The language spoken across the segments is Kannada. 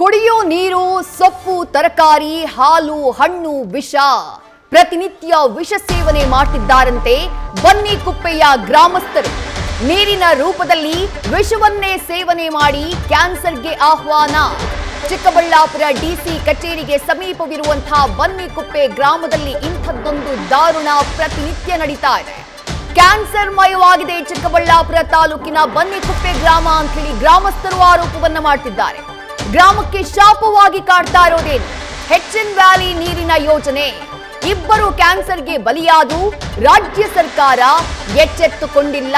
ಕುಡಿಯೋ ನೀರು, ಸೊಪ್ಪು, ತರಕಾರಿ, ಹಾಲು, ಹಣ್ಣು, ವಿಷ ಪ್ರತಿನಿತ್ಯ ವಿಷ ಸೇವನೆ ಮಾಡುತ್ತಿದ್ದಾರಂತೆ ಬನ್ನಿಕುಪ್ಪೆಯ ಗ್ರಾಮಸ್ಥರು. ನೀರಿನ ರೂಪದಲ್ಲಿ ವಿಷವನ್ನೇ ಸೇವನೆ ಮಾಡಿ ಕ್ಯಾನ್ಸರ್ಗೆ ಆಹ್ವಾನ. ಚಿಕ್ಕಬಳ್ಳಾಪುರ ಡಿಸಿ ಕಚೇರಿಗೆ ಸಮೀಪವಿರುವಂತಹ ಬನ್ನಿಕುಪ್ಪೆ ಗ್ರಾಮದಲ್ಲಿ ಇಂಥದ್ದೊಂದು ದಾರುಣ ಪ್ರತಿನಿತ್ಯ ನಡೀತಾ ಇದೆ. ಕ್ಯಾನ್ಸರ್ ಮಯವಾಗಿದೆ ಚಿಕ್ಕಬಳ್ಳಾಪುರ ತಾಲೂಕಿನ ಬನ್ನಿಕುಪ್ಪೆ ಗ್ರಾಮ ಅಂತ ಹೇಳಿ ಗ್ರಾಮಸ್ಥರು ಆರೋಪವನ್ನ ಮಾಡ್ತಿದ್ದಾರೆ. ಗ್ರಾಮಕ್ಕೆ ಶಾಪವಾಗಿ ಕಾಡ್ತಾ ಇರೋದೇನು? ಹೆಚ್ಎನ್ ವ್ಯಾಲಿ ನೀರಿನ ಯೋಜನೆ. ಇಬ್ಬರು ಕ್ಯಾನ್ಸರ್ಗೆ ಬಲಿಯಾದು ರಾಜ್ಯ ಸರ್ಕಾರ ಎಚ್ಚೆತ್ತುಕೊಂಡಿಲ್ಲ.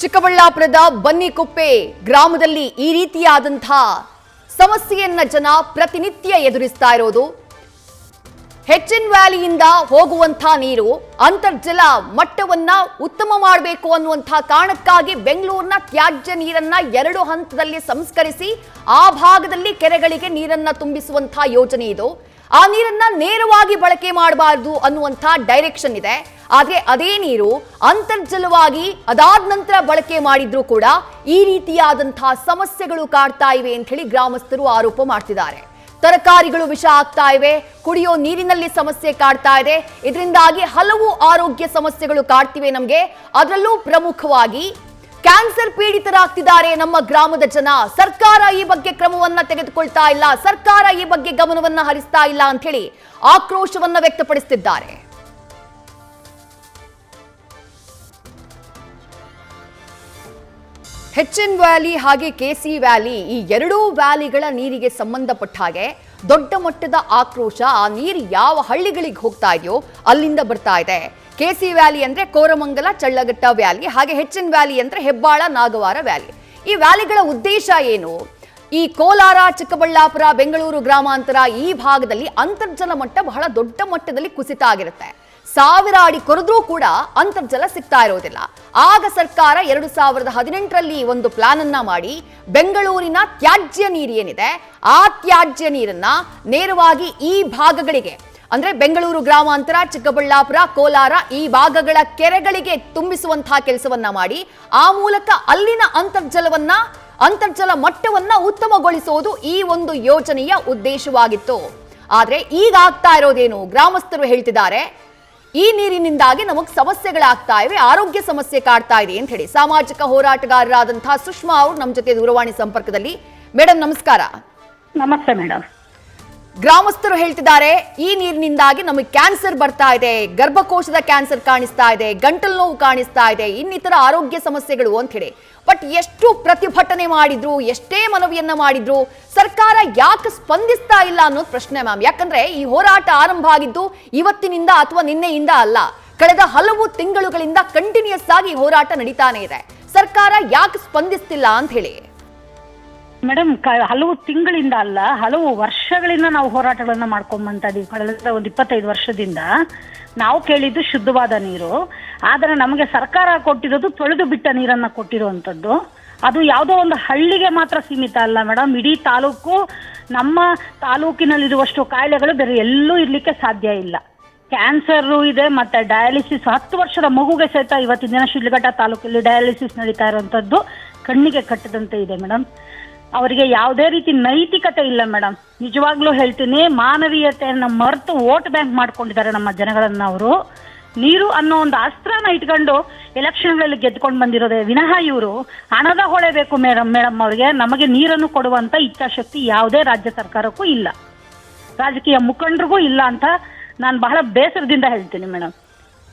ಚಿಕ್ಕಬಳ್ಳಾಪುರದ ಬನ್ನಿಕುಪ್ಪೆ ಗ್ರಾಮದಲ್ಲಿ ಈ ರೀತಿಯಾದಂತಹ ಸಮಸ್ಯೆಯನ್ನ ಜನ ಪ್ರತಿನಿತ್ಯ ಎದುರಿಸ್ತಾ ಇರೋದು. ಹೆಚ್ಎನ್ ವ್ಯಾಲಿಯಿಂದ ಹೋಗುವಂತಹ ನೀರು ಅಂತರ್ಜಲ ಮಟ್ಟವನ್ನ ಉತ್ತಮ ಮಾಡಬೇಕು ಅನ್ನುವಂತಹ ಕಾರಣಕ್ಕಾಗಿ ಬೆಂಗಳೂರಿನ ತ್ಯಾಜ್ಯ ನೀರನ್ನ 2 ಹಂತದಲ್ಲಿ ಸಂಸ್ಕರಿಸಿ ಆ ಭಾಗದಲ್ಲಿ ಕೆರೆಗಳಿಗೆ ನೀರನ್ನ ತುಂಬಿಸುವಂತಹ ಯೋಜನೆ ಇದು. ಆ ನೀರನ್ನ ನೇರವಾಗಿ ಬಳಕೆ ಮಾಡಬಾರದು ಅನ್ನುವಂತಹ ಡೈರೆಕ್ಷನ್ ಇದೆ. ಆದ್ರೆ ಅದೇ ನೀರು ಅಂತರ್ಜಲವಾಗಿ ಅದಾದ ನಂತರ ಬಳಕೆ ಮಾಡಿದ್ರೂ ಕೂಡ ಈ ರೀತಿಯಾದಂತಹ ಸಮಸ್ಯೆಗಳು ಕಾಡ್ತಾ ಇವೆ ಅಂತ ಹೇಳಿ ಗ್ರಾಮಸ್ಥರು ಆರೋಪ ಮಾಡ್ತಿದ್ದಾರೆ. ತರಕಾರಿಗಳು ವಿಷ ಆಗ್ತಾ ಇವೆ, ಕುಡಿಯೋ ನೀರಿನಲ್ಲಿ ಸಮಸ್ಯೆ ಕಾಡ್ತಾ ಇದೆ. ಇದರಿಂದಾಗಿ ಹಲವು ಆರೋಗ್ಯ ಸಮಸ್ಯೆಗಳು ಕಾಡ್ತಿವೆ ನಮಗೆ. ಅದರಲ್ಲೂ ಪ್ರಮುಖವಾಗಿ ಕ್ಯಾನ್ಸರ್ ಪೀಡಿತರಾಗ್ತಿದ್ದಾರೆ ನಮ್ಮ ಗ್ರಾಮದ ಜನ. ಸರ್ಕಾರ ಈ ಬಗ್ಗೆ ಕ್ರಮವನ್ನ ತೆಗೆದುಕೊಳ್ತಾ ಇಲ್ಲ, ಸರ್ಕಾರ ಈ ಬಗ್ಗೆ ಗಮನವನ್ನ ಹರಿಸ್ತಾ ಇಲ್ಲ ಅಂತ ಹೇಳಿ ಆಕ್ರೋಶವನ್ನ ವ್ಯಕ್ತಪಡಿಸುತ್ತಿದ್ದಾರೆ. ಹೆಚ್ಎನ್ ವ್ಯಾಲಿ ಹಾಗೆ ಕೆಸಿ ವ್ಯಾಲಿ, ಈ ಎರಡೂ ವ್ಯಾಲಿಗಳ ನೀರಿಗೆ ಸಂಬಂಧಪಟ್ಟ ಹಾಗೆ ದೊಡ್ಡ ಮಟ್ಟದ ಆಕ್ರೋಶ. ಆ ನೀರು ಯಾವ ಹಳ್ಳಿಗಳಿಗೆ ಹೋಗ್ತಾ ಇದೆಯೋ ಅಲ್ಲಿಂದ ಬರ್ತಾ ಇದೆ. ಕೆಸಿ ವ್ಯಾಲಿ ಅಂದ್ರೆ ಕೋರಮಂಗಲ ಚಳ್ಳಘಟ್ಟ ವ್ಯಾಲಿ, ಹಾಗೆ ಹೆಚ್ಎನ್ ವ್ಯಾಲಿ ಅಂದ್ರೆ ಹೆಬ್ಬಾಳ ನಾಗವಾರ ವ್ಯಾಲಿ. ಈ ವ್ಯಾಲಿಗಳ ಉದ್ದೇಶ ಏನು? ಈ ಕೋಲಾರ, ಚಿಕ್ಕಬಳ್ಳಾಪುರ, ಬೆಂಗಳೂರು ಗ್ರಾಮಾಂತರ ಈ ಭಾಗದಲ್ಲಿ ಅಂತರ್ಜಲ ಮಟ್ಟ ಬಹಳ ದೊಡ್ಡ ಮಟ್ಟದಲ್ಲಿ ಕುಸಿತ ಆಗಿರುತ್ತೆ. 1000 ಅಡಿ ಕೊರೆದ್ರೂ ಕೂಡ ಅಂತರ್ಜಲ ಸಿಗ್ತಾ ಇರೋದಿಲ್ಲ. ಆಗ ಸರ್ಕಾರ 2018ರಲ್ಲಿ ಒಂದು ಪ್ಲಾನ್ ಅನ್ನ ಮಾಡಿ ಬೆಂಗಳೂರಿನ ತ್ಯಾಜ್ಯ ನೀರು ಏನಿದೆ ಆ ತ್ಯಾಜ್ಯ ನೀರನ್ನ ನೇರವಾಗಿ ಈ ಭಾಗಗಳಿಗೆ ಅಂದ್ರೆ ಬೆಂಗಳೂರು ಗ್ರಾಮಾಂತರ, ಚಿಕ್ಕಬಳ್ಳಾಪುರ, ಕೋಲಾರ ಈ ಭಾಗಗಳ ಕೆರೆಗಳಿಗೆ ತುಂಬಿಸುವಂತಹ ಕೆಲಸವನ್ನ ಮಾಡಿ ಆ ಮೂಲಕ ಅಲ್ಲಿನ ಅಂತರ್ಜಲ ಮಟ್ಟವನ್ನ ಉತ್ತಮಗೊಳಿಸುವುದು ಈ ಒಂದು ಯೋಜನೆಯ ಉದ್ದೇಶವಾಗಿತ್ತು. ಆದ್ರೆ ಈಗ ಆಗ್ತಾ ಇರೋದೇನು? ಗ್ರಾಮಸ್ಥರು ಹೇಳ್ತಿದ್ದಾರೆ, ಈ ನೀರಿನಿಂದಾಗಿ ನಮಗೆ ಸಮಸ್ಯೆಗಳಾಗ್ತಾ ಇವೆ, ಆರೋಗ್ಯ ಸಮಸ್ಯೆ ಕಾಡ್ತಾ ಇದೆ ಅಂತ ಹೇಳಿ. ಸಾಮಾಜಿಕ ಹೋರಾಟಗಾರರಾದಂತಹ ಸುಷ್ಮಾ ಅವರು ನಮ್ಮ ಜೊತೆ ದೂರವಾಣಿ ಸಂಪರ್ಕದಲ್ಲಿ. ಮೇಡಮ್ ನಮಸ್ಕಾರ. ನಮಸ್ತೆ ಮೇಡಮ್. ಗ್ರಾಮಸ್ಥರು ಹೇಳ್ತಿದ್ದಾರೆ, ಈ ನೀರಿನಿಂದಾಗಿ ನಮಗೆ ಕ್ಯಾನ್ಸರ್ ಬರ್ತಾ ಇದೆ, ಗರ್ಭಕೋಶದ ಕ್ಯಾನ್ಸರ್ ಕಾಣಿಸ್ತಾ ಇದೆ, ಗಂಟಲು ನೋವು ಕಾಣಿಸ್ತಾ ಇದೆ, ಇನ್ನಿತರ ಆರೋಗ್ಯ ಸಮಸ್ಯೆಗಳು ಅಂತ ಹೇಳಿ. ಬಟ್ ಎಷ್ಟು ಪ್ರತಿಭಟನೆ ಮಾಡಿದ್ರು, ಎಷ್ಟೇ ಮನವಿಯನ್ನ ಮಾಡಿದ್ರು ಸರ್ಕಾರ ಯಾಕೆ ಸ್ಪಂದಿಸ್ತಾ ಇಲ್ಲ ಅನ್ನೋದು ಪ್ರಶ್ನೆ ಮ್ಯಾಮ್. ಯಾಕಂದ್ರೆ ಈ ಹೋರಾಟ ಆರಂಭ ಆಗಿದ್ದು ಇವತ್ತಿನಿಂದ ಅಥವಾ ನಿನ್ನೆಯಿಂದ ಅಲ್ಲ, ಕಳೆದ ಹಲವು ತಿಂಗಳುಗಳಿಂದ ಕಂಟಿನ್ಯೂಸ್ ಆಗಿ ಹೋರಾಟ ನಡೀತಾನೆ ಇದೆ. ಸರ್ಕಾರ ಯಾಕೆ ಸ್ಪಂದಿಸ್ತಿಲ್ಲ ಅಂತ ಹೇಳಿ. ಮೇಡಮ್, ಹಲವು ತಿಂಗಳಿಂದ ಅಲ್ಲ, ಹಲವು ವರ್ಷಗಳಿಂದ ನಾವು ಹೋರಾಟಗಳನ್ನ ಮಾಡ್ಕೊಂಡ್ ಬಂತಾ ಇದೀವಿ. ಕಳೆದ ಒಂದು 25 ವರ್ಷದಿಂದ ನಾವು ಕೇಳಿದ್ದು ಶುದ್ಧವಾದ ನೀರು. ಆದರೆ ನಮಗೆ ಸರ್ಕಾರ ಕೊಟ್ಟಿರೋದು ತೊಳೆದು ಬಿಟ್ಟ ನೀರನ್ನ ಕೊಟ್ಟಿರುವಂಥದ್ದು. ಅದು ಯಾವುದೋ ಒಂದು ಹಳ್ಳಿಗೆ ಮಾತ್ರ ಸೀಮಿತ ಅಲ್ಲ ಮೇಡಮ್, ಇಡೀ ತಾಲೂಕು, ನಮ್ಮ ತಾಲೂಕಿನಲ್ಲಿರುವಷ್ಟು ಕಾಯಿಲೆಗಳು ಬೇರೆ ಎಲ್ಲೂ ಇರ್ಲಿಕ್ಕೆ ಸಾಧ್ಯ ಇಲ್ಲ. ಕ್ಯಾನ್ಸರು ಇದೆ, ಮತ್ತೆ ಡಯಾಲಿಸಿಸ್ 10 ವರ್ಷದ ಮಗುಗೆ ಸಹಿತ ಇವತ್ತಿನ ದಿನ ಶಿಡ್ಲಘಟ್ಟ ತಾಲೂಕಲ್ಲಿ ಡಯಾಲಿಸಿಸ್ ನಡೀತಾ ಇರುವಂಥದ್ದು ಕಣ್ಣಿಗೆ ಕಟ್ಟದಂತೆ ಇದೆ ಮೇಡಮ್. ಅವರಿಗೆ ಯಾವುದೇ ರೀತಿ ನೈತಿಕತೆ ಇಲ್ಲ ಮೇಡಮ್. ನಿಜವಾಗ್ಲೂ ಹೇಳ್ತೀನಿ, ಮಾನವೀಯತೆಯನ್ನ ಮರೆತು ವೋಟ್ ಬ್ಯಾಂಕ್ ಮಾಡ್ಕೊಂಡಿದ್ದಾರೆ ನಮ್ಮ ಜನಗಳನ್ನ. ಅವರು ನೀರು ಅನ್ನೋ ಒಂದು ಅಸ್ತ್ರನ ಇಟ್ಕೊಂಡು ಎಲೆಕ್ಷನ್ಗಳಲ್ಲಿ ಗೆದ್ಕೊಂಡು ಬಂದಿರೋದೇ ವಿನಃ ಇವರು ಹಣದ ಹೊಳೆ ಬೇಕು ಮೇಡಮ್ ಅವರಿಗೆ. ನಮಗೆ ನೀರನ್ನು ಕೊಡುವಂತ ಇಚ್ಛಾಶಕ್ತಿ ಯಾವುದೇ ರಾಜ್ಯ ಸರ್ಕಾರಕ್ಕೂ ಇಲ್ಲ, ರಾಜಕೀಯ ಮುಖಂಡರಿಗೂ ಇಲ್ಲ ಅಂತ ನಾನು ಬಹಳ ಬೇಸರದಿಂದ ಹೇಳ್ತೀನಿ ಮೇಡಮ್.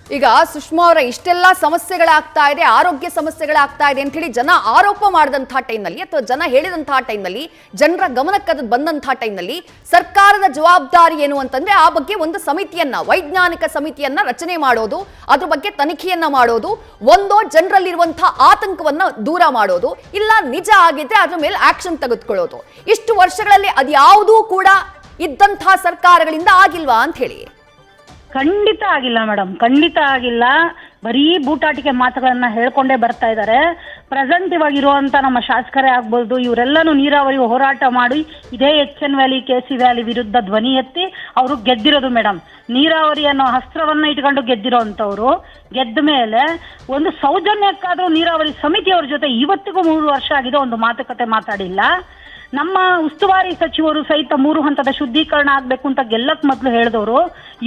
ಈಗ ಸುಷ್ಮಾ ಅವರ ಇಷ್ಟೆಲ್ಲ ಸಮಸ್ಯೆಗಳಾಗ್ತಾ ಇದೆ, ಆರೋಗ್ಯ ಸಮಸ್ಯೆಗಳಾಗ್ತಾ ಇದೆ ಅಂತ ಹೇಳಿ ಜನ ಆರೋಪ ಮಾಡಿದಂತಹ ಟೈಮ್ನಲ್ಲಿ ಅಥವಾ ಜನ ಹೇಳಿದಂತಹ ಟೈಮ್ನಲ್ಲಿ, ಜನರ ಗಮನಕ್ಕೆ ಅದು ಬಂದಂತಹ ಟೈಮ್ನಲ್ಲಿ ಸರ್ಕಾರದ ಜವಾಬ್ದಾರಿ ಏನು ಅಂತಂದ್ರೆ ಆ ಬಗ್ಗೆ ಒಂದು ಸಮಿತಿಯನ್ನ, ವೈಜ್ಞಾನಿಕ ಸಮಿತಿಯನ್ನ ರಚನೆ ಮಾಡೋದು, ಅದ್ರ ಬಗ್ಗೆ ತನಿಖೆಯನ್ನ ಮಾಡೋದು, ಒಂದೋ ಜನರಲ್ಲಿರುವಂತಹ ಆತಂಕವನ್ನ ದೂರ ಮಾಡೋದು, ಇಲ್ಲ ನಿಜ ಆಗಿದ್ರೆ ಅದ್ರ ಮೇಲೆ ಆಕ್ಷನ್ ತೆಗೆದುಕೊಳ್ಳೋದು. ಇಷ್ಟು ವರ್ಷಗಳಲ್ಲಿ ಅದ್ಯಾವುದೂ ಕೂಡ ಇದ್ದಂತಹ ಸರ್ಕಾರಗಳಿಂದ ಆಗಿಲ್ವಾ ಅಂತ ಹೇಳಿ. ಖಂಡಿತ ಆಗಿಲ್ಲ ಮೇಡಮ್, ಖಂಡಿತ ಆಗಿಲ್ಲ. ಬರೀ ಬೂಟಾಟಿಕೆ ಮಾತುಗಳನ್ನ ಹೇಳ್ಕೊಂಡೇ ಬರ್ತಾ ಇದ್ದಾರೆ. ಪ್ರೆಸೆಂಟ್ ಇವಾಗ ಇರುವಂತ ನಮ್ಮ ಶಾಸಕರೇ ಆಗ್ಬೋದು, ಇವರೆಲ್ಲನೂ ನೀರಾವರಿ ಹೋರಾಟ ಮಾಡಿ ಇದೇ HN ವ್ಯಾಲಿ KC ವ್ಯಾಲಿ ವಿರುದ್ಧ ಧ್ವನಿ ಎತ್ತಿ ಅವರು ಗೆದ್ದಿರೋದು ಮೇಡಮ್. ನೀರಾವರಿ ಅನ್ನೋ ಅಸ್ತ್ರವನ್ನ ಇಟ್ಕೊಂಡು ಗೆದ್ದಿರೋಂಥವ್ರು ಗೆದ್ದ ಮೇಲೆ ಒಂದು ಸೌಜನ್ಯಕ್ಕಾದ್ರೂ ನೀರಾವರಿ ಸಮಿತಿಯವ್ರ ಜೊತೆ ಇವತ್ತಿಗೂ 3 ವರ್ಷ ಆಗಿದೆ ಒಂದು ಮಾತುಕತೆ ಮಾತಾಡಿಲ್ಲ. ನಮ್ಮ ಉಸ್ತುವಾರಿ ಸಚಿವರು ಸಹಿತ 3 ಹಂತದ ಶುದ್ಧೀಕರಣ ಆಗ್ಬೇಕು ಅಂತ ಗೆಲ್ಲಕ್ ಮೊದಲು ಹೇಳಿದವರು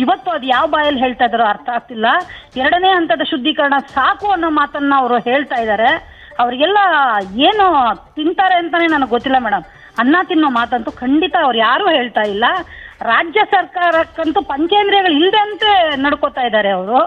ಇವತ್ತು ಅದು ಯಾವ ಬಾಯಲ್ಲಿ ಹೇಳ್ತಾ ಇದಾರೋ ಅರ್ಥ ಆಗ್ತಿಲ್ಲ. 2ನೇ ಹಂತದ ಶುದ್ಧೀಕರಣ ಸಾಕು ಅನ್ನೋ ಮಾತನ್ನ ಅವರು ಹೇಳ್ತಾ ಇದ್ದಾರೆ. ಅವರಿಗೆಲ್ಲ ಏನು ತಿಂತಾರೆ ಅಂತಾನೆ ನನಗೆ ಗೊತ್ತಿಲ್ಲ ಮೇಡಮ್. ಅನ್ನ ತಿನ್ನೋ ಮಾತಂತೂ ಖಂಡಿತ ಅವ್ರು ಯಾರು ಹೇಳ್ತಾ ಇಲ್ಲ. ರಾಜ್ಯ ಸರ್ಕಾರಕ್ಕಂತೂ ಪಂಚೇಂದ್ರಿಯಗಳು ಇಲ್ಲದಂತೆ ನಡ್ಕೋತಾ ಇದ್ದಾರೆ ಅವರು.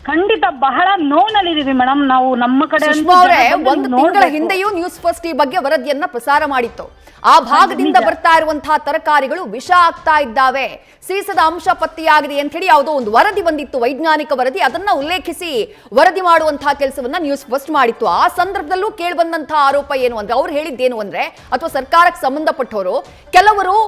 ಖಂಡಿತ ಬಹಳ ನೋವಿನಲ್ಲಿದ್ದೀವಿ ಮೇಡಮ್ ನಾವು. ನಮ್ಮ ಕಡೆ ಸುಷ್ಮಾ ಅವರೇ, ಒಂದು ತಿಂಗಳ ಹಿಂದೆಯೂ ನ್ಯೂಸ್ ಫಸ್ಟ್ ಈ ಬಗ್ಗೆ ವರದಿಯನ್ನ ಪ್ರಸಾರ ಮಾಡಿತ್ತು. ಆ ಭಾಗದಿಂದ ಬರ್ತಾ ಇರುವಂತಹ ತರಕಾರಿಗಳು ವಿಷ ಆಗ್ತಾ ಇದ್ದಾವೆ, ಸೀಸದ ಅಂಶ ಪತ್ತೆಯಾಗಿದೆ ಅಂತ ಹೇಳಿ ಯಾವುದೋ ಒಂದು ವರದಿ ಬಂದಿತ್ತು, ವೈಜ್ಞಾನಿಕ ವರದಿ. ಅದನ್ನ ಉಲ್ಲೇಖಿಸಿ ವರದಿ ಮಾಡುವಂತಹ ಕೆಲಸವನ್ನ ನ್ಯೂಸ್ ಫಸ್ಟ್ ಮಾಡಿತ್ತು. ಆ ಸಂದರ್ಭದಲ್ಲೂ ಕೇಳಿಬಂದಂತಹ ಆರೋಪ ಏನು ಅಂದ್ರೆ, ಅವ್ರು ಹೇಳಿದ್ದೇನು ಅಂದ್ರೆ, ಅಥವಾ ಸರ್ಕಾರಕ್ಕೆ ಸಂಬಂಧಪಟ್ಟವರು ಕೆಲವರು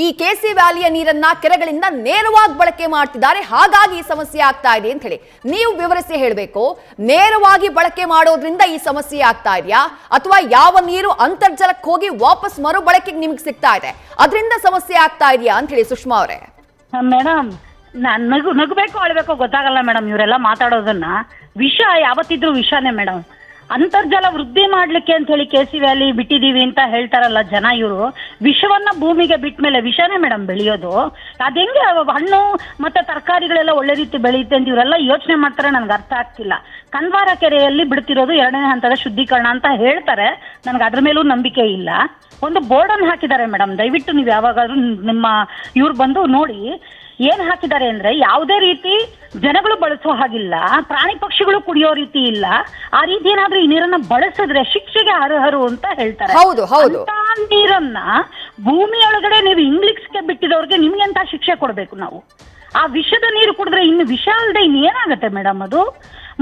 ಈ KC ವ್ಯಾಲಿಯ ನೀರನ್ನ ಕೆರೆಗಳಿಂದ ನೇರವಾಗಿ ಬಳಕೆ ಮಾಡ್ತಿದ್ದಾರೆ, ಹಾಗಾಗಿ ಈ ಸಮಸ್ಯೆ ಆಗ್ತಾ ಇದೆ ಅಂತ ಹೇಳಿ. ನೀವು ವಿವರಿಸಿ ಹೇಳಬೇಕು, ನೇರವಾಗಿ ಬಳಕೆ ಮಾಡೋದ್ರಿಂದ ಈ ಸಮಸ್ಯೆ ಆಗ್ತಾ ಇದೆಯಾ, ಅಥವಾ ಯಾವ ನೀರು ಅಂತರ್ಜಲಕ್ಕೆ ಹೋಗಿ ವಾಪಸ್ ಮರು ಬಳಕೆಗೆ ನಿಮ್ಗೆ ಸಿಗ್ತಾ ಇದೆ ಅದರಿಂದ ಸಮಸ್ಯೆ ಆಗ್ತಾ ಇದೆಯಾ ಅಂತ ಹೇಳಿ. ಸುಷ್ಮಾ ಅವರೇ ಮೇಡಮ್, ನಗಬೇಕು ಅಳ್ಬೇಕೋ ಗೊತ್ತಾಗಲ್ಲ ಮೇಡಮ್ ಇವರೆಲ್ಲ ಮಾತಾಡೋದನ್ನ. ವಿಷ ಯಾವತ್ತಿದ್ರು ವಿಷಾನೇ ಮೇಡಮ್. ಅಂತರ್ಜಲ ವೃದ್ಧಿ ಮಾಡ್ಲಿಕ್ಕೆ ಅಂತ ಹೇಳಿ KC ವ್ಯಾಲಿ ಬಿಟ್ಟಿದೀವಿ ಅಂತ ಹೇಳ್ತಾರಲ್ಲ ಜನ, ಇವರು ವಿಷವನ್ನ ಭೂಮಿಗೆ ಬಿಟ್ಟ ಮೇಲೆ ವಿಷನೇ ಮೇಡಮ್ ಬೆಳೆಯೋದು. ಅದೆಂಗೆ ಹಣ್ಣು ಮತ್ತೆ ತರಕಾರಿಗಳೆಲ್ಲ ಒಳ್ಳೆ ರೀತಿ ಬೆಳೆಯುತ್ತೆ ಅಂತ ಇವರೆಲ್ಲ ಯೋಚನೆ ಮಾಡ್ತಾರೆ, ನನ್ಗೆ ಅರ್ಥ ಆಗ್ತಿಲ್ಲ. ಕನ್ವಾರ ಕೆರೆಯಲ್ಲಿ ಬಿಡ್ತಿರೋದು 2ನೇ ಹಂತದ ಶುದ್ಧೀಕರಣ ಅಂತ ಹೇಳ್ತಾರೆ, ನನ್ಗೆ ಅದ್ರ ಮೇಲೂ ನಂಬಿಕೆ ಇಲ್ಲ. ಒಂದು ಬೋರ್ಡ್ ಅನ್ನು ಹಾಕಿದ್ದಾರೆ ಮೇಡಮ್, ದಯವಿಟ್ಟು ನೀವು ಯಾವಾಗಾದ್ರೂ ನಿಮ್ಮ ಇವ್ರು ಬಂದು ನೋಡಿ. ಏನ್ ಹಾಕಿದ್ದಾರೆ ಅಂದ್ರೆ, ಯಾವುದೇ ರೀತಿ ಜನಗಳು ಬಳಸೋ ಹಾಗಿಲ್ಲ, ಪ್ರಾಣಿ ಪಕ್ಷಿಗಳು ಕುಡಿಯೋ ರೀತಿ ಇಲ್ಲ. ಆ ರೀತಿ ಏನಾದ್ರೂ ಈ ನೀರನ್ನ ಬಳಸಿದ್ರೆ ಶಿಕ್ಷೆಗೆ ಅರ್ಹರು ಅಂತ ಹೇಳ್ತಾರೆ. ನೀರನ್ನ ಭೂಮಿಯೊಳಗಡೆ ನೀವು ಇಂಗ್ಲಿಷ್ಗೆ ಬಿಟ್ಟಿದವ್ರಿಗೆ ನಿಮ್ಗೆ ಅಂತ ಶಿಕ್ಷೆ ಕೊಡ್ಬೇಕು ನಾವು. ಆ ವಿಷದ ನೀರು ಕುಡಿದ್ರೆ ಇನ್ನು ವಿಷ ಅಲ್ಲದೆ ಇನ್ನೇನಾಗತ್ತೆ ಮೇಡಮ್ ಅದು.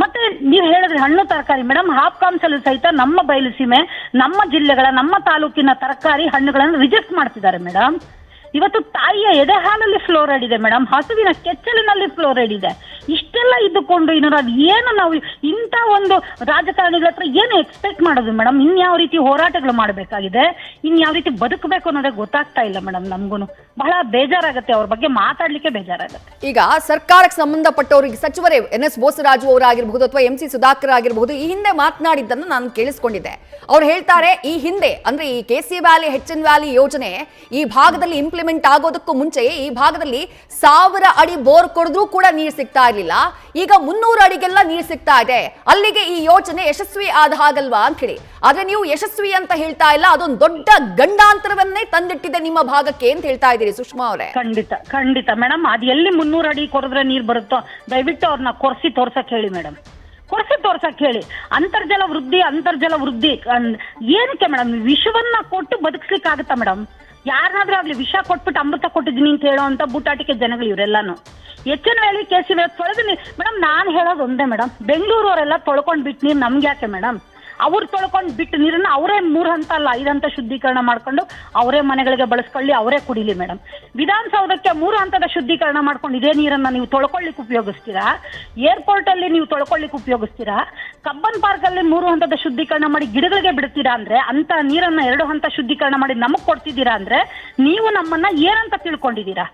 ಮತ್ತೆ ನೀವು ಹೇಳಿದ್ರೆ ಹಣ್ಣು ತರಕಾರಿ ಮೇಡಮ್, ಹಾಪ್ಕಾಮ್ಸ್ ಅಲ್ಲೂ ಸಹಿತ ನಮ್ಮ ಬಯಲುಸೀಮೆ, ನಮ್ಮ ಜಿಲ್ಲೆಗಳ, ನಮ್ಮ ತಾಲೂಕಿನ ತರಕಾರಿ ಹಣ್ಣುಗಳನ್ನು ರಿಜೆಕ್ಟ್ ಮಾಡ್ತಿದ್ದಾರೆ ಮೇಡಮ್. ಇವತ್ತು ತಾಯಿಯ ಎದೆ ಹಾಲಲ್ಲಿ ಫ್ಲೋರೈಡ್ ಇದೆ ಮೇಡಮ್, ಹಸುವಿನ ಕೆಚ್ಚಲಿನಲ್ಲಿ ಫ್ಲೋರೈಡ್ ಇದೆ. ಇಷ್ಟೆಲ್ಲ ಇದ್ದುಕೊಂಡು ಇನ್ನೊಂದು ಅದು ಏನು ನಾವು ಇಂಥ ಒಂದು ರಾಜಕಾರಣಿಗಳ ಹತ್ರ ಏನು ಎಕ್ಸ್ಪೆಕ್ಟ್ ಮಾಡೋದು ಮೇಡಮ್? ಇನ್ಯಾವ ರೀತಿ ಹೋರಾಟಗಳು ಮಾಡಬೇಕಾಗಿದೆ, ಇನ್ಯಾವ ರೀತಿ ಬದುಕಬೇಕು ಅನ್ನೋದೇ ಗೊತ್ತಾಗ್ತಾ ಇಲ್ಲ ಮೇಡಮ್. ನಮಗೂ ಬಹಳ ಬೇಜಾರಾಗುತ್ತೆ, ಅವ್ರ ಬಗ್ಗೆ ಮಾತಾಡ್ಲಿಕ್ಕೆ ಬೇಜಾರಾಗುತ್ತೆ. ಈಗ ಸರ್ಕಾರಕ್ಕೆ ಸಂಬಂಧಪಟ್ಟವರಿಗೆ ಸಚಿವರೇ NS ಬೋಸರಾಜು ಅವರಾಗಿರಬಹುದು ಅಥವಾ MC ಸುಧಾಕರ್ ಆಗಿರಬಹುದು, ಈ ಹಿಂದೆ ಮಾತನಾಡಿದ್ದನ್ನು ನಾನು ಕೇಳಿಸ್ಕೊಂಡಿದ್ದೆ. ಅವ್ರು ಹೇಳ್ತಾರೆ, ಈ ಹಿಂದೆ ಅಂದ್ರೆ ಈ KC ವ್ಯಾಲಿ HN ವ್ಯಾಲಿ ಯೋಜನೆ ಈ ಭಾಗದಲ್ಲಿ ಇಂಪ್ಲಿಮೆಂಟ್ ಆಗೋದಕ್ಕೂ ಮುಂಚೆ ಈ ಭಾಗದಲ್ಲಿ 1000 ಅಡಿ ಬೋರ್ ಕೊಡಿದ್ರೂ ಕೂಡ ನೀರು ಸಿಗ್ತಾ ಇರಲಿಲ್ಲ. ಈಗ 300 ಅಡಿಗೆಲ್ಲ ನೀರು ಸಿಗ್ತಾ ಇದೆ. ಅಲ್ಲಿಗೆ ಈ ಯೋಜನೆ ಯಶಸ್ವಿ ಆದ ಹಾಗಲ್ವಾ ಅಂತ ಹೇಳಿ. ಆದ್ರೆ ನೀವು ಯಶಸ್ವಿ ಅಂತ ಹೇಳ್ತಾ ಇಲ್ಲ, ಅದೊಂದು ದೊಡ್ಡ ಗಂಡಾಂತರವನ್ನೇ ತಂದಿಟ್ಟಿದೆ ನಿಮ್ಮ ಭಾಗಕ್ಕೆ ಅಂತ ಹೇಳ್ತಾ ಇದ್ದೀರಿ ಸುಷ್ಮಾ ಅವರೇ. ಖಂಡಿತ ಮೇಡಮ್, ಅದು ಎಲ್ಲಿ 300 ಅಡಿ ಕೊರೆದ್ರೆ ನೀರು ಬರುತ್ತೋ ದಯವಿಟ್ಟು ಅವ್ರನ್ನ ಕೊರ್ಸಿ ತೋರ್ಸಕ್ ಹೇಳಿ ಮೇಡಮ್, ಕೊರ್ಸಿ ತೋರ್ಸಕ್ ಹೇಳಿ. ಅಂತರ್ಜಲ ವೃದ್ಧಿ ಏನಕ್ಕೆ ಮೇಡಮ್? ವಿಷವನ್ನ ಕೊಟ್ಟು ಬದುಕಿಸ್ಲಿಕ್ಕೆ ಆಗುತ್ತಾ ಮೇಡಮ್? ಯಾರನ್ನಾದ್ರೂ ಆಗ್ಲಿ ವಿಷ ಕೊಟ್ಬಿಟ್ಟು ಅಮೃತ ಕೊಟ್ಟಿದ್ದೀನಿ ಅಂತ ಹೇಳೋ ಅಂತ ಬೂಟಾಟಿಕೆ ಜನಗಳು ಇವರೆಲ್ಲಾನು. HN ವ್ಯಾಲಿ KC ವ್ಯಾಲಿ ತೊಳೆದು ಮೇಡಮ್, ನಾನು ಹೇಳೋದು ಒಂದೇ ಮೇಡಮ್, ಬೆಂಗಳೂರವರೆಲ್ಲ ತೊಳ್ಕೊಂಡ್ ಬಿಟ್ಟು ನೀರು ನಮ್ಗೆ ಯಾಕೆ ಮೇಡಮ್? ಅವ್ರು ತೊಳ್ಕೊಂಡ್ ಬಿಟ್ಟು ನೀರನ್ನ ಅವರೇ 3 ಹಂತ ಅಲ್ಲ 5 ಹಂತ ಶುದ್ಧೀಕರಣ ಮಾಡ್ಕೊಂಡು ಅವರೇ ಮನೆಗಳಿಗೆ ಬಳಸ್ಕೊಳ್ಳಿ, ಅವರೇ ಕುಡಿಲಿ ಮೇಡಮ್. ವಿಧಾನಸೌಧಕ್ಕೆ 3 ಹಂತದ ಶುದ್ಧೀಕರಣ ಮಾಡ್ಕೊಂಡು ಇದೇ ನೀರನ್ನ ನೀವು ತೊಳ್ಕೊಳ್ಳಿಕ್ಕೆ ಉಪಯೋಗಿಸ್ತೀರಾ? ಏರ್ಪೋರ್ಟ್ ಅಲ್ಲಿ ನೀವು ತೊಳ್ಕೊಳ್ಳಿಕ್ಕೆ ಉಪಯೋಗಿಸ್ತೀರಾ? ಕಬ್ಬನ್ ಪಾರ್ಕ್ ಅಲ್ಲಿ 3 ಹಂತದ ಶುದ್ಧೀಕರಣ ಮಾಡಿ ಗಿಡಗಳಿಗೆ ಬಿಡ್ತೀರಾ ಅಂದ್ರೆ, ಅಂತ ನೀರನ್ನ 2 ಹಂತ ಶುದ್ಧೀಕರಣ ಮಾಡಿ ನಮಗ್ ಕೊಡ್ತಿದ್ದೀರಾ ಅಂದ್ರೆ ನೀವು ನಮ್ಮನ್ನ ಏನಂತ ತಿಳ್ಕೊಂಡಿದ್ದೀರಾ?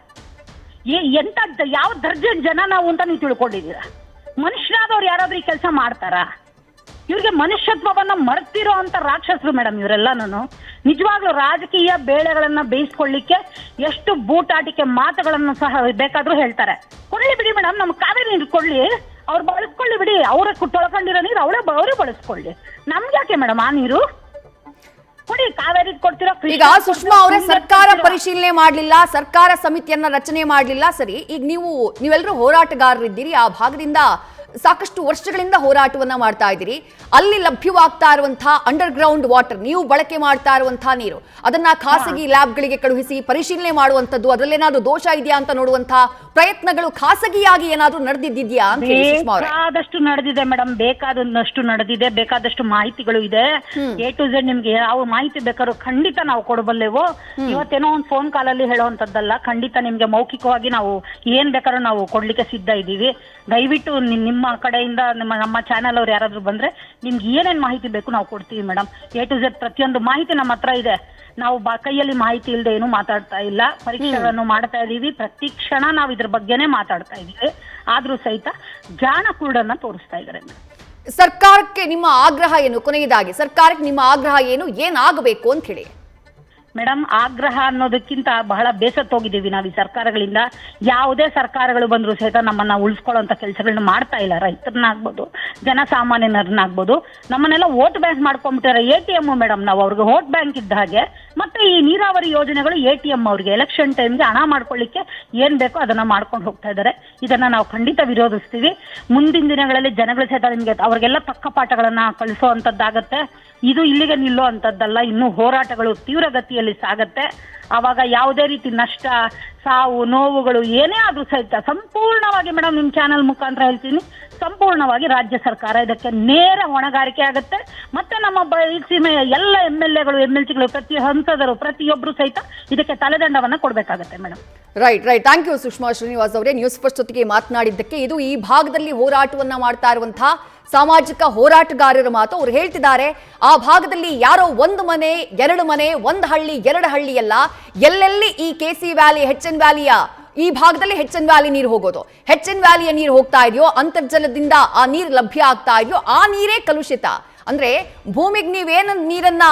ಎಂತ ಯಾವ ದರ್ಜೆ ಜನ ನಾವು ಅಂತ ನೀವು ತಿಳ್ಕೊಂಡಿದ್ದೀರಾ? ಮನುಷ್ಯರಾದವ್ರು ಯಾರಾದ್ರೂ ಈ ಕೆಲಸ ಮಾಡ್ತಾರಾ? ಇವ್ರಿಗೆ ಮನುಷ್ಯತ್ವವನ್ನ ಮರ್ತಿರೋ ಅಂತ ರಾಕ್ಷಸರು ಮೇಡಮ್ ಇವರೆಲ್ಲಾನು. ನಿಜವಾಗ್ಲೂ ರಾಜಕೀಯ ಬೇಳೆಗಳನ್ನ ಬೇಯಿಸ್ಕೊಳ್ಳಿಕ್ಕೆ ಎಷ್ಟು ಬೂಟಾಟಿಕೆ ಮಾತುಗಳನ್ನು ಸಹ ಬೇಕಾದ್ರೂ ಹೇಳ್ತಾರೆ. ಕೊಡ್ಲಿ ಬಿಡಿ ಮೇಡಮ್, ನಮ್ಗೆ ಕಾವೇರಿ ನೀರು ಕೊಡ್ಲಿ, ಅವ್ರು ಬಳಸ್ಕೊಳ್ಳಿ ಬಿಡಿ, ಅವ್ರ ತೊಳ್ಕೊಂಡಿರೋ ನೀರು ಅವರೇ ಬಳಸ್ಕೊಳ್ಳಿ. ನಮ್ಗೆ ಯಾಕೆ ಮೇಡಮ್ ಆ ನೀರು? ಕೊಡಿ, ಕಾವೇರಿ ಕೊಡ್ತಿರೋ. ಈಗ ಸುಷ್ಮಾ ಅವರೇ, ಸರ್ಕಾರ ಪರಿಶೀಲನೆ ಮಾಡ್ಲಿಲ್ಲ, ಸರ್ಕಾರ ಸಮಿತಿಯನ್ನ ರಚನೆ ಮಾಡ್ಲಿಲ್ಲ, ಸರಿ. ಈಗ ನೀವೆಲ್ಲರೂ ಹೋರಾಟಗಾರರಿದ್ದೀರಿ, ಆ ಭಾಗದಿಂದ ಸಾಕಷ್ಟು ವರ್ಷಗಳಿಂದ ಹೋರಾಟವನ್ನ ಮಾಡ್ತಾ ಇದ್ದೀರಿ. ಅಲ್ಲಿ ಲಭ್ಯವಾಗ್ತಾ ಇರುವಂತಹ ಅಂಡರ್ ಗ್ರೌಂಡ್ ವಾಟರ್, ನೀವು ಬಳಕೆ ಮಾಡ್ತಾ ಇರುವಂತಹ ನೀರು, ಅದನ್ನ ಖಾಸಗಿ ಲ್ಯಾಬ್ಗಳಿಗೆ ಕಳುಹಿಸಿ ಪರಿಶೀಲನೆ ಮಾಡುವಂತದ್ದು, ಅದರಲ್ಲೇನಾದ್ರೂ ದೋಷ ಇದೆಯಾ ಅಂತ ನೋಡುವಂತಹ ಪ್ರಯತ್ನಗಳು ಖಾಸಗಿಯಾಗಿ ಏನಾದ್ರೂ ನಡೆದಿದ್ಯಾ ಅಂತ ಹೇಳಿ ಸುಷ್ಮಾ ಅವರೇ? ಬೇಕಾದಷ್ಟು ನಡೆದಿದೆ ಮೇಡಮ್, ಬೇಕಾದಷ್ಟು ನಡೆದಿದೆ, ಬೇಕಾದಷ್ಟು ಮಾಹಿತಿಗಳು ಇದೆ. A to Z ನಿಮ್ಗೆ ಯಾವ ಮಾಹಿತಿ ಬೇಕಾದ್ರೂ ಖಂಡಿತ ನಾವು ಕೊಡಬಲ್ಲೆವು. ಇವತ್ತೇನೋ ಒಂದು ಫೋನ್ ಕಾಲಲ್ಲಿ ಹೇಳೋವಂಥದ್ದಲ್ಲ, ಖಂಡಿತ ನಿಮ್ಗೆ ಮೌಖಿಕವಾಗಿ ನಾವು ಏನ್ ಬೇಕಾದ್ರೂ ನಾವು ಕೊಡ್ಲಿಕ್ಕೆ ಸಿದ್ಧ ಇದ್ದೀವಿ. ದಯವಿಟ್ಟು ನಿಮ್ಮ ನಿಮ್ಮ ಕಡೆಯಿಂದ ನಮ್ಮ ಚಾನೆಲ್ ಅವ್ರು ಯಾರಾದ್ರೂ ಬಂದ್ರೆ ನಿಮ್ಗೆ ಏನೇನ್ ಮಾಹಿತಿ ಬೇಕು ನಾವು ಕೊಡ್ತೀವಿ ಮೇಡಮ್. A to Z ಪ್ರತಿಯೊಂದು ಮಾಹಿತಿ ನಮ್ಮ ಹತ್ರ ಇದೆ. ನಾವು ಕೈಯಲ್ಲಿ ಮಾಹಿತಿ ಇಲ್ಲದೆ ಏನು ಮಾತಾಡ್ತಾ ಇಲ್ಲ. ಪರೀಕ್ಷೆಗಳನ್ನು ಮಾಡ್ತಾ ಇದೀವಿ, ಪ್ರತಿ ಕ್ಷಣ ನಾವು ಇದ್ರ ಬಗ್ಗೆನೇ ಮಾತಾಡ್ತಾ ಇದೀವಿ. ಆದ್ರೂ ಸಹಿತ ಜಾಣ ಕುರುಡನ್ನ ತೋರಿಸ್ತಾ ಇದ್ದಾರೆ ಮೇಡಮ್. ಸರ್ಕಾರಕ್ಕೆ ನಿಮ್ಮ ಆಗ್ರಹ ಏನು? ಕೊನೆಯದಾಗಿ ಸರ್ಕಾರಕ್ಕೆ ನಿಮ್ಮ ಆಗ್ರಹ ಏನು, ಏನಾಗಬೇಕು ಅಂತ ಹೇಳಿ? ಮೇಡಮ್, ಆಗ್ರಹ ಅನ್ನೋದಕ್ಕಿಂತ ಬಹಳ ಬೇಸತ್ತೋಗಿದ್ದೀವಿ ನಾವು ಈ ಸರ್ಕಾರಗಳಿಂದ. ಯಾವುದೇ ಸರ್ಕಾರಗಳು ಬಂದರೂ ಸಹಿತ ನಮ್ಮನ್ನ ಉಳಿಸ್ಕೊಳ್ಳೋಂಥ ಕೆಲಸಗಳನ್ನ ಮಾಡ್ತಾ ಇಲ್ಲ. ರೈತರನ್ನಾಗ್ಬೋದು, ಜನಸಾಮಾನ್ಯರನ್ನಾಗ್ಬೋದು, ನಮ್ಮನ್ನೆಲ್ಲ ವೋಟ್ ಬ್ಯಾಂಕ್ ಮಾಡ್ಕೊಂಡ್ಬಿಟ್ಟಾರೆ. ATM ಮೇಡಮ್, ನಾವು ಅವ್ರಿಗೆ ವೋಟ್ ಬ್ಯಾಂಕ್ ಇದ್ದ ಹಾಗೆ. ಮತ್ತೆ ಈ ನೀರಾವರಿ ಯೋಜನೆಗಳು ATM ಅವ್ರಿಗೆ ಎಲೆಕ್ಷನ್ ಟೈಮ್ಗೆ ಹಣ ಮಾಡ್ಕೊಳ್ಳಿಕ್ಕೆ ಏನ್ ಬೇಕೋ ಅದನ್ನ ಮಾಡ್ಕೊಂಡು ಹೋಗ್ತಾ ಇದ್ದಾರೆ. ಇದನ್ನ ನಾವು ಖಂಡಿತ ವಿರೋಧಿಸ್ತೀವಿ. ಮುಂದಿನ ದಿನಗಳಲ್ಲಿ ಜನಗಳು ಸಹಿತ ನಿಮ್ಗೆ ಅವ್ರಿಗೆಲ್ಲ ತಕ್ಕ ಪಾಠಗಳನ್ನ ಕಳಿಸೋ ಅಂತದ್ದಾಗತ್ತೆ. ಇದು ಇಲ್ಲಿಗೆ ನಿಲ್ಲೋ ಅಂತದ್ದಲ್ಲ, ಇನ್ನೂ ಹೋರಾಟಗಳು ತೀವ್ರಗತಿಯಲ್ಲಿ ಸಾಗತ್ತೆ. ಆವಾಗ ಯಾವುದೇ ರೀತಿ ನಷ್ಟ, ಸಾವು, ನೋವುಗಳು ಏನೇ ಆದ್ರೂ ಸಹಿತ ಸಂಪೂರ್ಣವಾಗಿ ಮೇಡಮ್, ನಿಮ್ಮ ಚಾನೆಲ್ ಮುಖಾಂತರ ಹೇಳ್ತೀನಿ, ಸಂಪೂರ್ಣವಾಗಿ ರಾಜ್ಯ ಸರ್ಕಾರ ಇದಕ್ಕೆ ನೇರ ಹೊಣೆಗಾರಿಕೆ ಆಗುತ್ತೆ. ಮತ್ತೆ ನಮ್ಮ ಈ ಸೀಮೆಯ ಎಲ್ಲ MLAಗಳು, MLCಗಳು, ಪ್ರತಿ ಹಂತದರು, ಪ್ರತಿಯೊಬ್ಬರು ಸಹಿತ ಇದಕ್ಕೆ ತಲೆದಂಡವನ್ನ ಕೊಡ್ಬೇಕಾಗತ್ತೆ madam. Right. Thank you Sushma Srinivas ಅವರೇ, ನ್ಯೂಸ್ ಫಸ್ಟ್ ಜೊತೆಗೆ ಮಾತನಾಡಿದ್ದಕ್ಕೆ. ಇದು ಈ ಭಾಗದಲ್ಲಿ ಹೋರಾಟವನ್ನ ಮಾಡ್ತಾ ಇರುವಂತಹ ಸಾಮಾಜಿಕ ಹೋರಾಟಗಾರರ ಮಾತು. ಅವ್ರು ಹೇಳ್ತಿದ್ದಾರೆ, ಆ ಭಾಗದಲ್ಲಿ ಯಾರೋ ಒಂದು ಮನೆ, ಎರಡು ಮನೆ, ಒಂದು ಹಳ್ಳಿ, ಎರಡು ಹಳ್ಳಿ ಅಲ್ಲ, ಎಲ್ಲೆಲ್ಲಿ ಈ KC ವ್ಯಾಲಿ, HN ವ್ಯಾಲಿಯ ಈ ಭಾಗದಲ್ಲಿ HN ವ್ಯಾಲಿ ನೀರು ಹೋಗೋದು, HN ವ್ಯಾಲಿಯ ನೀರು ಹೋಗ್ತಾ ಇದೆಯೋ, ಅಂತರ್ಜಲದಿಂದ ಆ ನೀರು ಲಭ್ಯ ಆಗ್ತಾ ಇದೆಯೋ, ಆ ನೀರೇ ಕಲುಷಿತ. ಅಂದ್ರೆ ಭೂಮಿಗೆ ನೀವೇನು ನೀರನ್ನ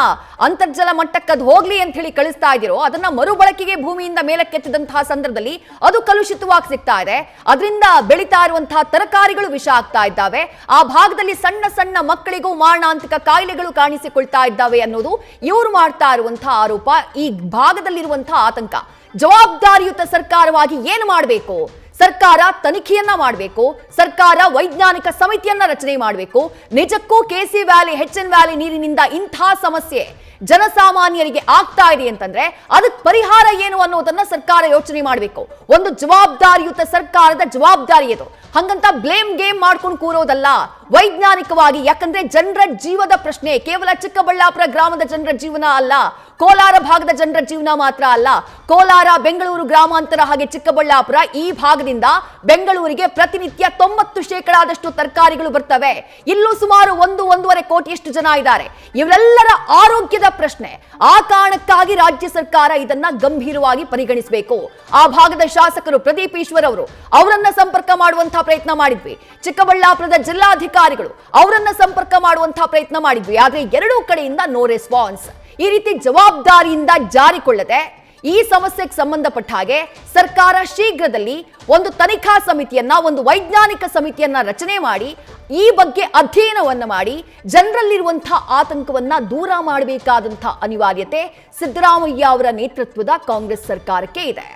ಅಂತರ್ಜಲ ಮಟ್ಟಕ್ಕೆ ಅದು ಹೋಗ್ಲಿ ಅಂತ ಹೇಳಿ ಕಳಿಸ್ತಾ ಇದ್ದೀರೋ, ಅದನ್ನ ಮರುಬಳಕೆಗೆ ಭೂಮಿಯಿಂದ ಮೇಲಕ್ಕೆತ್ತಿದಂತಹ ಸಂದರ್ಭದಲ್ಲಿ ಅದು ಕಲುಷಿತವಾಗಿ ಸಿಗ್ತಾ ಇದೆ. ಅದರಿಂದ ಬೆಳೀತಾ ಇರುವಂತಹ ತರಕಾರಿಗಳು ವಿಷ ಆಗ್ತಾ ಇದ್ದಾವೆ. ಆ ಭಾಗದಲ್ಲಿ ಸಣ್ಣ ಸಣ್ಣ ಮಕ್ಕಳಿಗೂ ಮಾರಣಾಂತಿಕ ಕಾಯಿಲೆಗಳು ಕಾಣಿಸಿಕೊಳ್ತಾ ಇದ್ದಾವೆ ಅನ್ನೋದು ಇವರು ಮಾಡ್ತಾ ಇರುವಂತಹ ಆರೋಪ. ಈ ಭಾಗದಲ್ಲಿರುವಂತಹ ಆತಂಕ. ಜವಾಬ್ದಾರಿಯುತ ಸರ್ಕಾರವಾಗಿ ಏನು ಮಾಡಬೇಕು? ಸರ್ಕಾರ ತನಿಖೆಯನ್ನ ಮಾಡಬೇಕು. ಸರ್ಕಾರ ವೈಜ್ಞಾನಿಕ ಸಮಿತಿಯನ್ನ ರಚನೆ ಮಾಡಬೇಕು. ನಿಜಕ್ಕೂ KC ವ್ಯಾಲಿ, HN ವ್ಯಾಲಿ ನೀರಿನಿಂದ ಇಂಥ ಸಮಸ್ಯೆ ಜನಸಾಮಾನ್ಯರಿಗೆ ಆಗ್ತಾ ಇದೆ ಅಂತಂದ್ರೆ ಅದಕ್ಕೆ ಪರಿಹಾರ ಏನು ಅನ್ನೋದನ್ನ ಸರ್ಕಾರ ಯೋಚನೆ ಮಾಡಬೇಕು. ಒಂದು ಜವಾಬ್ದಾರಿಯುತ ಸರ್ಕಾರದ ಜವಾಬ್ದಾರಿ ಇದು. ಹಂಗಂತ ಬ್ಲೇಮ್ ಗೇಮ್ ಮಾಡ್ಕೊಂಡು ಕೂರೋದಲ್ಲ, ವೈಜ್ಞಾನಿಕವಾಗಿ. ಯಾಕಂದ್ರೆ ಜನರ ಜೀವದ ಪ್ರಶ್ನೆ ಕೇವಲ ಚಿಕ್ಕಬಳ್ಳಾಪುರ ಗ್ರಾಮದ ಜನರ ಜೀವನ ಅಲ್ಲ, ಕೋಲಾರ ಭಾಗದ ಜನರ ಜೀವನ ಮಾತ್ರ ಅಲ್ಲ. ಕೋಲಾರ, ಬೆಂಗಳೂರು ಗ್ರಾಮಾಂತರ ಹಾಗೆ ಚಿಕ್ಕಬಳ್ಳಾಪುರ ಈ ಭಾಗದಿಂದ ಬೆಂಗಳೂರಿಗೆ ಪ್ರತಿನಿತ್ಯ 90% ತರಕಾರಿಗಳು ಬರ್ತವೆ. ಇಲ್ಲೂ ಸುಮಾರು 1-1.5 ಕೋಟಿಯಷ್ಟು ಜನ ಇದ್ದಾರೆ. ಇವರೆಲ್ಲರ ಆರೋಗ್ಯದ ಪ್ರಶ್ನೆ. ಆ ಕಾರಣಕ್ಕಾಗಿ ರಾಜ್ಯ ಸರ್ಕಾರ ಇದನ್ನ ಗಂಭೀರವಾಗಿ ಪರಿಗಣಿಸಬೇಕು. ಆ ಭಾಗದ ಶಾಸಕರು ಪ್ರದೀಪ್ ಈಶ್ವರ್ ಅವರನ್ನ ಸಂಪರ್ಕ ಮಾಡುವಂತಹ ಪ್ರಯತ್ನ ಮಾಡಿದ್ವಿ. ಚಿಕ್ಕಬಳ್ಳಾಪುರದ ಜಿಲ್ಲಾಧಿಕಾರಿಗಳು ಅವರನ್ನ ಸಂಪರ್ಕ ಮಾಡುವಂತಹ ಪ್ರಯತ್ನ ಮಾಡಿದ್ವಿ. ಆದ್ರೆ ಎರಡೂ ಕಡೆಯಿಂದ ನೋ ರೆಸ್ಪಾನ್ಸ್. ಈ ರೀತಿ ಜವಾಬ್ದಾರಿಯಿಂದ ಜಾರಿಕೊಳ್ಳದೆ ಈ ಸಮಸ್ಯೆಗೆ ಸಂಬಂಧಪಟ್ಟ ಹಾಗೆ ಸರ್ಕಾರ ಶೀಘ್ರದಲ್ಲಿ ಒಂದು ತನಿಖಾ ಸಮಿತಿಯನ್ನ, ಒಂದು ವೈಜ್ಞಾನಿಕ ಸಮಿತಿಯನ್ನ ರಚನೆ ಮಾಡಿ ಈ ಬಗ್ಗೆ ಅಧ್ಯಯನವನ್ನ ಮಾಡಿ ಜನರಲ್ಲಿರುವಂತಹ ಆತಂಕವನ್ನ ದೂರ ಮಾಡಬೇಕಾದಂತಹ ಅನಿವಾರ್ಯತೆ ಸಿದ್ದರಾಮಯ್ಯ ಅವರ ನೇತೃತ್ವದ ಕಾಂಗ್ರೆಸ್ ಸರ್ಕಾರಕ್ಕೆ ಇದೆ.